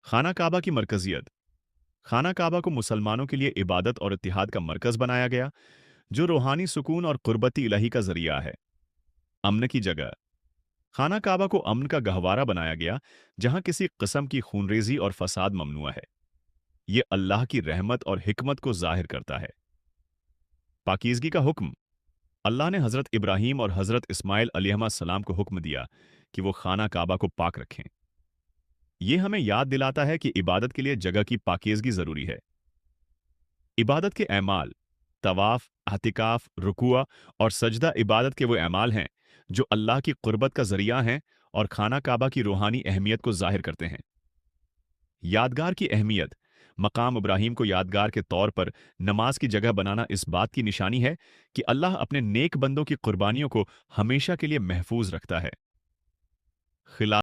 खाना काबा की मरकजियत। खाना काबा को मुसलमानों के लिए इबादत और इत्तिहाद का मरकज बनाया गया, जो रूहानी सुकून और कुर्बती इलाही का जरिया है। अमन की जगह। खाना काबा को अमन का गहवारा बनाया गया, जहां किसी किस्म की खूनरेजी और फसाद ममनुआ है। ये अल्लाह की रहमत और हिकमत को जाहिर करता है। पाकीज़गी का हुक्म। अल्लाह ने हज़रत इब्राहीम और हज़रत इस्माइल अलैहिस्सलाम को हुक्म दिया कि वो खाना काबा को पाक रखें। ये हमें याद दिलाता है कि इबादत के लिए जगह की पाकीज़गी ज़रूरी है। इबादत के ऐमाल, तवाफ़, अतिकाफ़, रुकुआ और सजदा इबादत के वो ऐमाल हैं जो अल्लाह की क़ुर्बत का ज़रिया हैं और खाना काबा की रूहानी अहमियत को ज़ाहिर करते हैं। यादगार की अहमियत। मकाम इब्राहीम को यादगार के तौर पर नमाज की जगह बनाना इस बात की निशानी है कि अल्लाह अपने नेक बंदों की कुर्बानियों को हमेशा के लिए महफूज रखता है। खिला